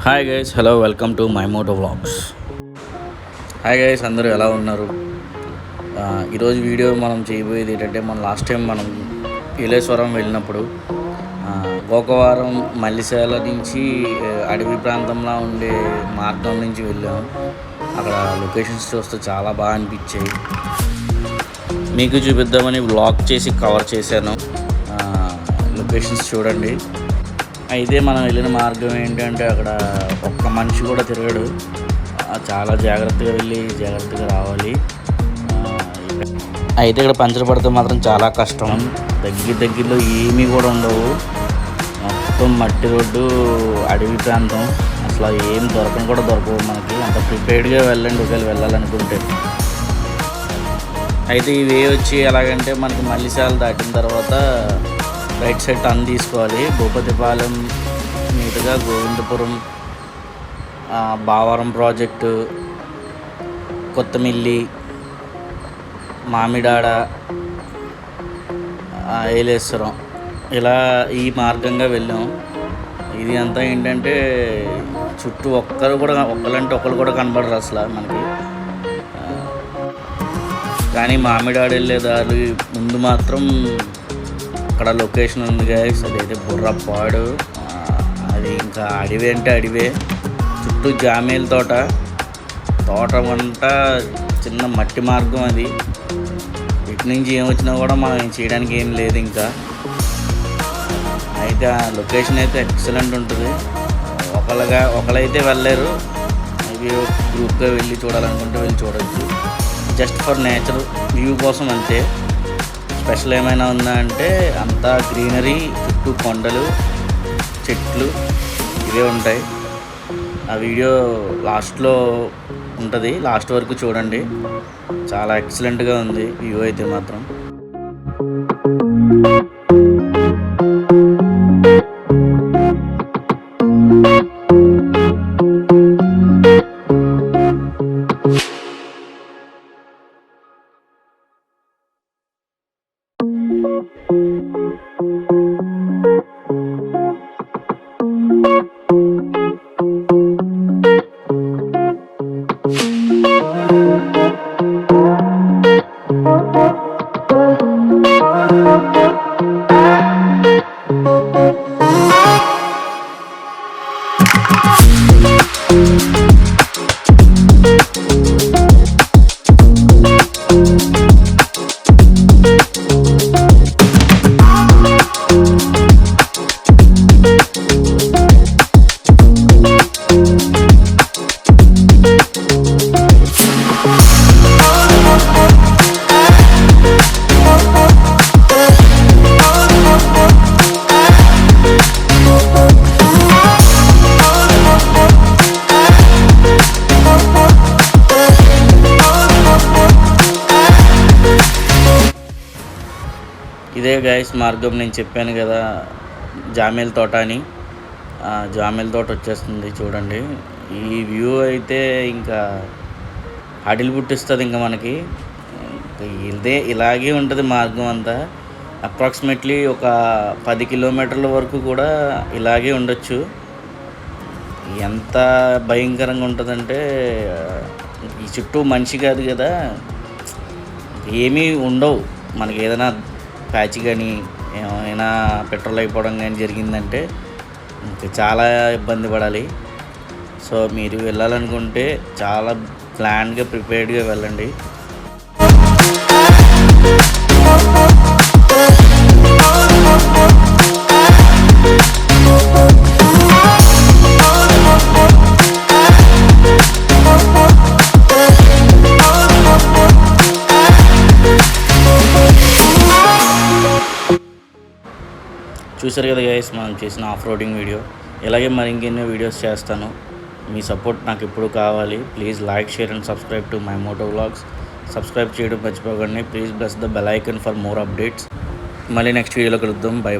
Hi guys, hello, welcome to Mymottovlogs. Hi guys, అందరూ ఎలా ఉన్నారు? ఈరోజు వీడియో మనం చేయబోయేది ఏంటంటే, లాస్ట్ టైం మనం యలేస్వరం వెళ్ళినప్పుడు గోకవరం మల్లిసాల నుంచి అడవి ప్రాంతంలో ఉండే మార్గం నుంచి వెళ్ళాం. అక్కడ లొకేషన్స్ చూస్తే చాలా బాగా అనిపించాయి. మీకు చూపిద్దామని వ్లాగ్ చేసి కవర్ చేశాను. లొకేషన్స్ చూడండి. అయితే మనం వెళ్ళిన మార్గం ఏంటంటే, అక్కడ ఒక్క మనిషి కూడా తిరగడు. చాలా జాగ్రత్తగా వెళ్ళి జాగ్రత్తగా రావాలి. అయితే ఇక్కడ పంచర్ పడితే మాత్రం చాలా కష్టం. దగ్గరలో ఏమీ కూడా ఉండవు. మొత్తం మట్టి రోడ్డు, అడవి ప్రాంతం. అసలు ఏం దొరకవు మనకి. అంత ప్రిపేర్డ్గా వెళ్ళండి ఒకవేళ వెళ్ళాలనుకుంటే. అయితే ఇవి వచ్చి ఎలాగంటే, మనకి మల్లిసాల దాటిన తర్వాత రైట్ సైడ్ టర్న్ తీసుకోవాలి. భూపతిపాలెం మీదుగా గోవిందపురం, బావరం ప్రాజెక్టు, కొత్తమిల్లి, మామిడాడ, యలేస్వరం, ఇలా ఈ మార్గంగా వెళ్ళాం. ఇది అంతా ఏంటంటే, చుట్టూ ఒక్కరంటే ఒకరు కూడా కనబడరు అసలు మనకి. కానీ మామిడాడ వెళ్ళే దారి ముందు మాత్రం అక్కడ లొకేషన్ ఉంది గైస్. అదైతే బుర్రపాడు. అది ఇంకా అడవి అంటే అడివే. చుట్టూ జామేల తోట అంతా చిన్న మట్టి మార్గం. అది ఇటు నుంచి ఏమొచ్చినా కూడా మనం ఏం చేయడానికి ఏం లేదు ఇంకా. అయితే ఆ లొకేషన్ అయితే ఎక్సలెంట్ ఉంటుంది. ఒకరైతే వెళ్ళారు. ఇవి గ్రూప్గా వెళ్ళి చూడాలనుకుంటే వెళ్ళి చూడవచ్చు. జస్ట్ ఫర్ నేచర్ వ్యూ కోసం అంతే. స్పెషల్ ఏమైనా ఉందా అంటే, అంతా గ్రీనరీ, చుట్టూ కొండలు, చెట్లు ఇవే ఉంటాయి. ఆ వీడియో లాస్ట్లో ఉంటుంది, లాస్ట్ వరకు చూడండి. చాలా ఎక్సలెంట్గా ఉంది వ్యూ అయితే మాత్రం. ఇదే గైస్ మార్గం. నేను చెప్పాను కదా జామేల తోట అని. జామేల తోట వచ్చేస్తుంది చూడండి. ఈ వ్యూ అయితే ఇంకా అడిలు పుట్టిస్తుంది ఇంకా మనకి. ఇలాగే ఉంటుంది మార్గం అంతా. అప్రాక్సిమేట్లీ ఒక 10 కిలోమీటర్ల వరకు కూడా ఇలాగే ఉండొచ్చు. ఎంత భయంకరంగా ఉంటుందంటే, ఈ చుట్టూ మనిషి కాదు కదా, ఏమీ ఉండవు మనకి. ఏదైనా ప్యాచ్ కానీ ఏమైనా పెట్రోల్ అయిపోవడం కానీ జరిగిందంటే ఇంకా చాలా ఇబ్బంది పడాలి. సో మీరు వెళ్ళాలనుకుంటే చాలా ప్లాన్గా ప్రిపేర్డ్గా వెళ్ళండి. చూసారు కదా గైస్, మనం చేసిన ఆఫ్ రోడింగ్ వీడియో. ఇలాగే మరి ఇంకెన్నో వీడియోస్ చేస్తాను. మీ సపోర్ట్ నాకు ఎప్పుడు కావాలి. Please like, share and subscribe to Mymottovlogs. Subscribe చేయడం మర్చిపోకండి. Please press the bell icon for more updates. మళ్ళీ నెక్స్ట్ వీడియోలో కలుద్దాం. బై.